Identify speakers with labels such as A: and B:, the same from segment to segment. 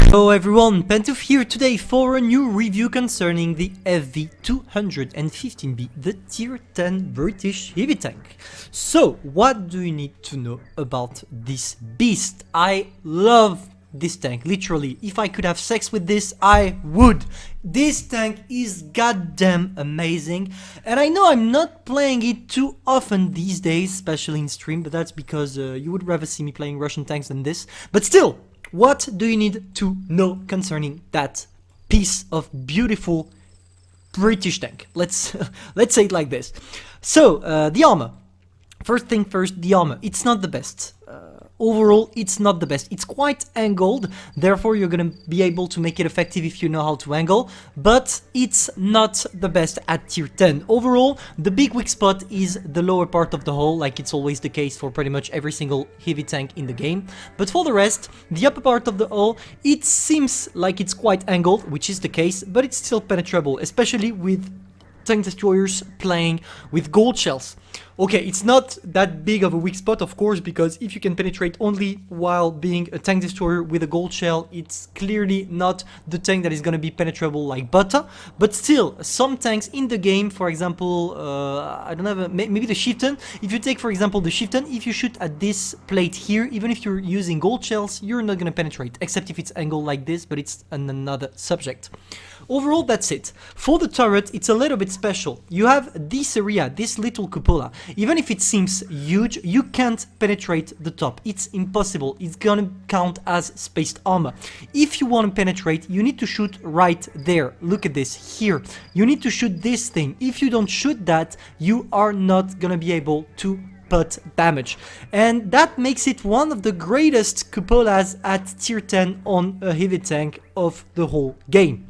A: Hello everyone, Pantoufleee here today for a new review concerning the FV215b, the tier 10 British heavy tank. So, what do you need to know about this beast? I love this tank, literally. If I could have sex with this, I would. This tank is goddamn amazing, and I know I'm not playing it too often these days, especially in stream, but that's because you would rather see me playing Russian tanks than this. But still, what do you need to know concerning that piece of beautiful British tank? Let's say it like this. So, the armor. First thing first, the armor. It's not the best. Overall, it's not the best. It's quite angled, therefore you're gonna be able to make it effective if you know how to angle, but it's not the best at tier 10. Overall, the big weak spot is the lower part of the hull, like it's always the case for pretty much every single heavy tank in the game. But for the rest, the upper part of the hull, it seems like it's quite angled, which is the case, but it's still penetrable, especially with tank destroyers playing with gold shells. Okay, it's not that big of a weak spot, of course, because if you can penetrate only while being a tank destroyer with a gold shell, it's clearly not the tank that is going to be penetrable like butter. But still, some tanks in the game, for example, I don't have maybe the chieftain. If you take, for example, the chieftain, if you shoot at this plate here, even if you're using gold shells, you're not going to penetrate, except if it's angled like this, but it's another subject. Overall, that's it. For the turret, it's a little bit special. You have this area, this little cupola. Even if it seems huge, you can't penetrate the top. It's impossible. It's gonna count as spaced armor. If you want to penetrate, you need to shoot right there. Look at this, here. You need to shoot this thing. If you don't shoot that, you are not gonna be able to put damage. And that makes it one of the greatest cupolas at tier 10 on a heavy tank of the whole game.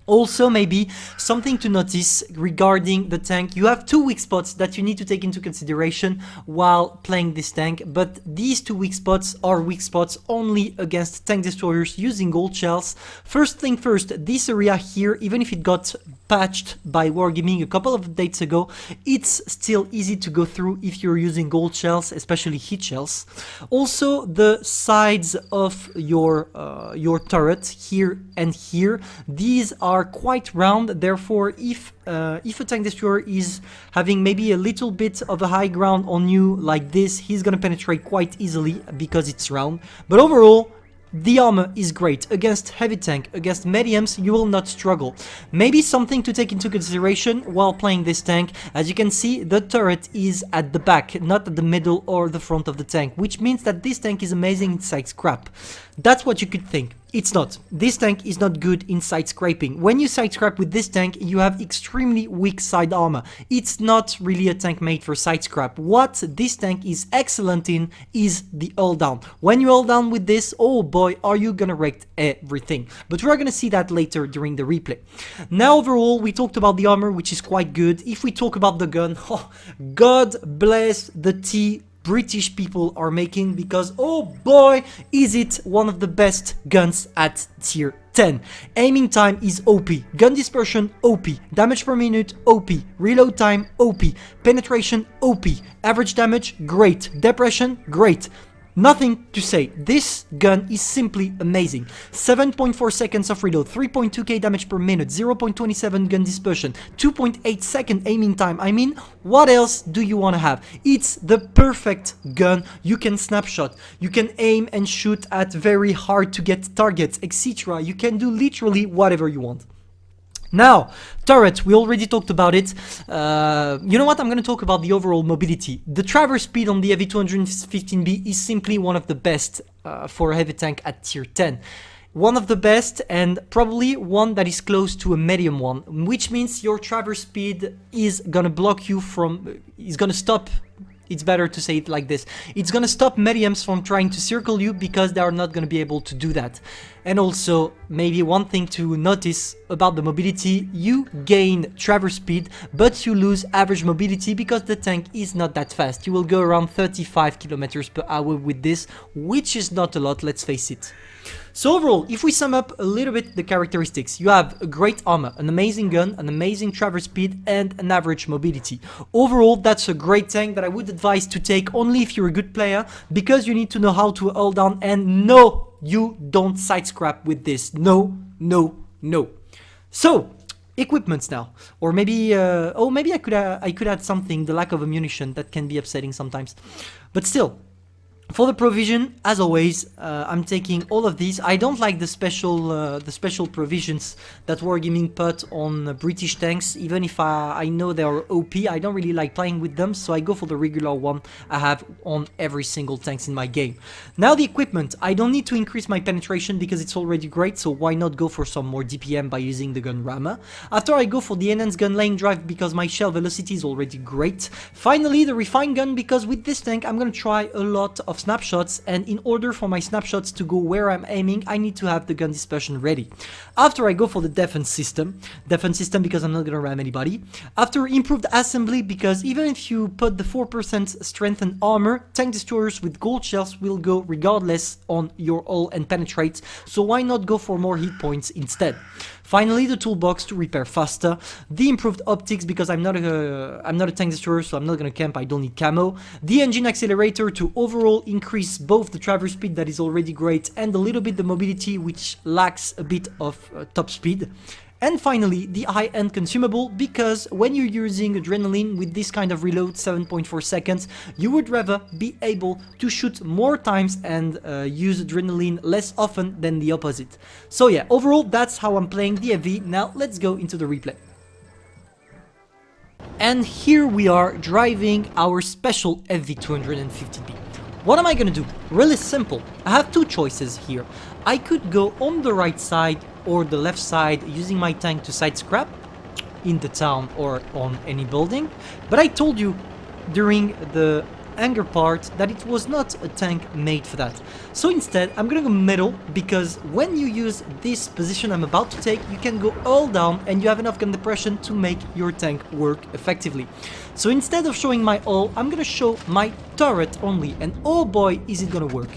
A: Also, maybe something to notice regarding the tank, you have two weak spots that you need to take into consideration while playing this tank, but these two weak spots are weak spots only against tank destroyers using gold shells. First thing first, this area here, even if it got patched by Wargaming a couple of days ago, it's still easy to go through if you're using gold shells, especially heat shells. Also, the sides of your turret here and here, these are quite round, therefore if a tank destroyer is having maybe a little bit of a high ground on you like this, he's gonna penetrate quite easily because it's round. But overall, the armor is great. Against heavy tank, against mediums, you will not struggle. Maybe something to take into consideration while playing this tank. As you can see, the turret is at the back, not at the middle or the front of the tank, which means that this tank is amazing in side scrap. That's what you could think. It's not. This tank is not good in side scraping. When you side scrap with this tank, you have extremely weak side armor. It's not really a tank made for side scrap. What this tank is excellent in is the hull down. When you hull down with this, oh boy, are you gonna wreck everything. But we're gonna see that later during the replay. Now overall, we talked about the armor, which is quite good. If we talk about the gun, oh, God bless the British people are making, because oh boy is it one of the best guns at tier 10. Aiming time is OP, gun dispersion OP, damage per minute OP, reload time OP, penetration OP, average damage great, depression great. Nothing to say. This gun is simply amazing. 7.4 seconds of reload, 3.2k damage per minute, 0.27 gun dispersion, 2.8 second aiming time. I mean, what else do you want to have? It's the perfect gun. You can snapshot, you can aim and shoot at very hard to get targets, etc. You can do literally whatever you want. Now, turret, we already talked about it. You know what, I'm going to talk about the overall mobility. The traverse speed on the FV215b is simply one of the best for a heavy tank at tier 10. One of the best, and probably one that is close to a medium one, which means your traverse speed is going to block you from, is going to stop. It's better to say it like this. It's gonna stop mediums from trying to circle you because they are not gonna be able to do that. And also, maybe one thing to notice about the mobility, you gain traverse speed, but you lose average mobility because the tank is not that fast. You will go around 35 km/h with this, which is not a lot, let's face it. So overall, if we sum up a little bit the characteristics, you have a great armor, an amazing gun, an amazing traverse speed, and an average mobility. Overall, that's a great tank that I would advise to take only if you're a good player, because you need to know how to hold down, and no, you don't side scrap with this. No, no, no. So, equipments now, or maybe maybe I could add something, the lack of ammunition, that can be upsetting sometimes, but still. For the provision, as always, I'm taking all of these. I don't like the special provisions that Wargaming put on British tanks, even if I know they are OP. I don't really like playing with them, so I go for the regular one I have on every single tanks in my game. Now the equipment, I don't need to increase my penetration because it's already great, so why not go for some more DPM by using the gun rammer. After I go for the enhanced gun lane drive because my shell velocity is already great. Finally, the refined gun, because with this tank I'm gonna try a lot of snapshots, and in order for my snapshots to go where I'm aiming, I need to have the gun dispersion ready. After I go for the defense system because I'm not gonna ram anybody. After improved assembly, because even if you put the 4% strengthened armor, tank destroyers with gold shells will go regardless on your hull and penetrate, so why not go for more hit points instead. Finally, the toolbox to repair faster, the improved optics because I'm not a tank destroyer, so I'm not gonna camp, I don't need camo, the engine accelerator to overall increase both the traverse speed that is already great and a little bit the mobility which lacks a bit of top speed. And finally, the high-end consumable, because when you're using adrenaline with this kind of reload, 7.4 seconds, you would rather be able to shoot more times and use adrenaline less often than the opposite. So yeah, overall, that's how I'm playing the FV. Now, let's go into the replay. And here we are driving our special FV215b. What am I gonna do? Really simple. I have two choices here. I could go on the right side or the left side using my tank to side scrap in the town or on any building, but I told you during the hangar part that it was not a tank made for that. So instead I'm gonna go middle, because when you use this position I'm about to take, you can go all down and you have enough gun depression to make your tank work effectively. So instead of showing my hull, I'm gonna show my turret only, and oh boy is it gonna work.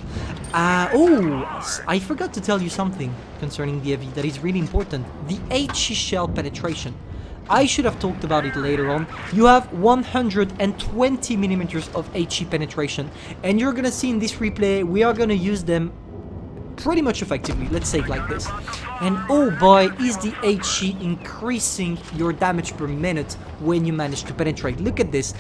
A: I forgot to tell you something concerning the FV that is really important. The HE shell penetration. I should have talked about it later on. You have 120 millimeters of HE penetration, and you're gonna see in this replay we are gonna use them pretty much effectively, let's say it like this. And oh boy, is the HE increasing your damage per minute when you manage to penetrate. Look at this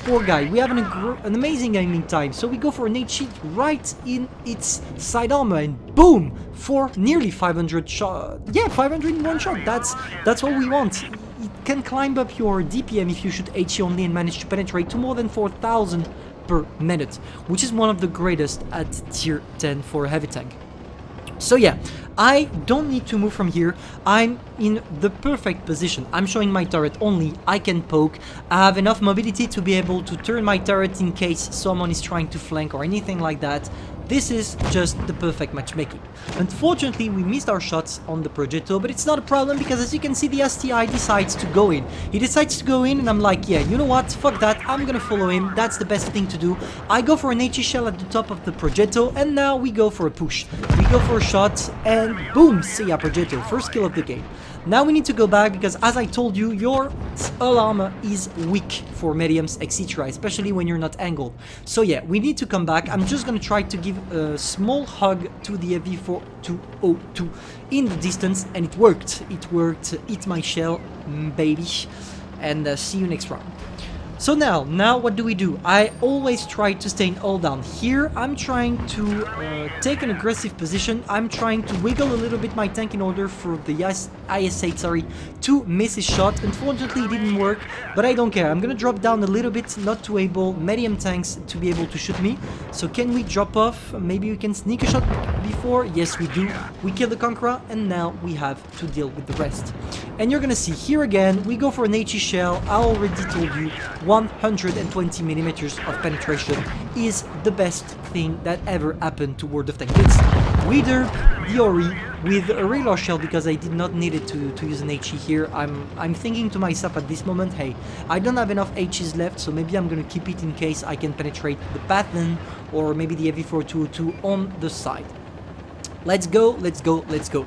A: poor guy. We have an amazing aiming time, so we go for an HE right in its side armor, and boom, for nearly 500 shot. Yeah, 500 in one shot. That's what we want. It can climb up your DPM if you shoot HE only and manage to penetrate to more than 4,000 per minute, which is one of the greatest at tier 10 for a heavy tank. So yeah, I don't need to move from here. I'm in the perfect position. I'm showing my turret only. I can poke. I have enough mobility to be able to turn my turret in case someone is trying to flank or anything like that. This is just the perfect matchmaking. Unfortunately, we missed our shots on the Progetto, but it's not a problem because as you can see, the STI decides to go in. He decides to go in and I'm like, yeah, you know what? Fuck that. I'm gonna follow him. That's the best thing to do. I go for an HE shell at the top of the Progetto, and now we go for a push. We go for a shot and boom, see ya, Progetto. First kill of the game. Now we need to go back because, as I told you, your hull armor is weak for mediums, etc., especially when you're not angled. So yeah, we need to come back. I'm just gonna try to give a small hug to the FV215 in the distance, and it worked. It worked. Eat my shell, baby, and see you next round. So now what do? I always try to stay all down. Here I'm trying to take an aggressive position. I'm trying to wiggle a little bit my tank in order for the IS-8 to miss his shot. Unfortunately it didn't work, but I don't care. I'm gonna drop down a little bit, not to able medium tanks to be able to shoot me. So can we drop off? Maybe we can sneak a shot before. Yes, we do. We kill the Conqueror, and now we have to deal with the rest. And you're gonna see here again, we go for an HE shell. I already told you, 120 millimeters of penetration is the best thing that ever happened to World of Tanks. We derp the Ori with a regular shell because I did not need it to use an HE here. I'm thinking to myself at this moment, hey, I don't have enough HEs left, so maybe I'm gonna keep it in case I can penetrate the Pathan or maybe the FV422 on the side. Let's go, let's go, let's go.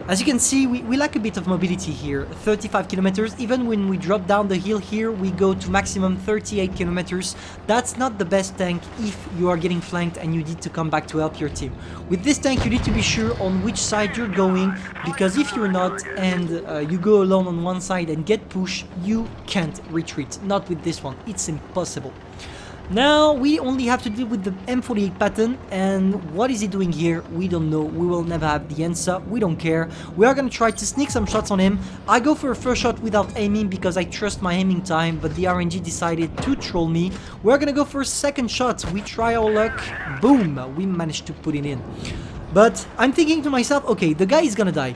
A: As you can see, we lack a bit of mobility here. 35 kilometers. Even when we drop down the hill here, we go to maximum 38 kilometers. That's not the best tank if you are getting flanked and you need to come back to help your team. With this tank, you need to be sure on which side you're going, because if you're not and you go alone on one side and get pushed, you can't retreat. Not with this one. It's impossible. Now we only have to deal with the M48 pattern, and what is he doing here? We don't know. We will never have the answer. We don't care. We are gonna try to sneak some shots on him. I go for a first shot without aiming because I trust my aiming time, but the RNG decided to troll me. We're gonna go for a second shot. We try our luck. Boom! We managed to put it in. But I'm thinking to myself, okay, the guy is gonna die.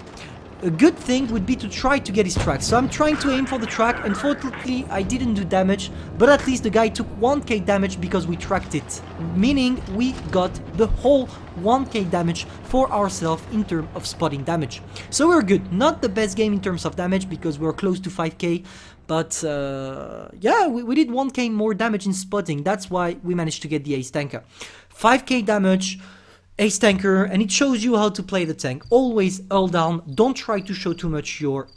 A: A good thing would be to try to get his track. So I'm trying to aim for the track. Unfortunately, I didn't do damage, but at least the guy took 1k damage because we tracked it. Meaning we got the whole 1k damage for ourselves in terms of spotting damage. So we're good. Not the best game in terms of damage because we're close to 5k. But yeah, we did 1k more damage in spotting. That's why we managed to get the ace tanker. 5k damage. Ace tanker, and it shows you how to play the tank. Always hold down, don't try to show too much your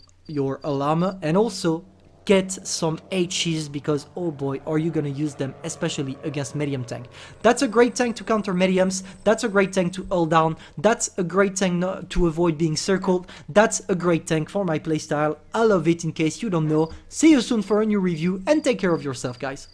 A: alarm, and also get some H's because oh boy are you gonna use them, especially against medium tank. That's a great tank to counter mediums, that's a great tank to hold down, that's a great tank to avoid being circled, that's a great tank for my playstyle. I love it. In case you don't know, see you soon for a new review and take care of yourself, guys.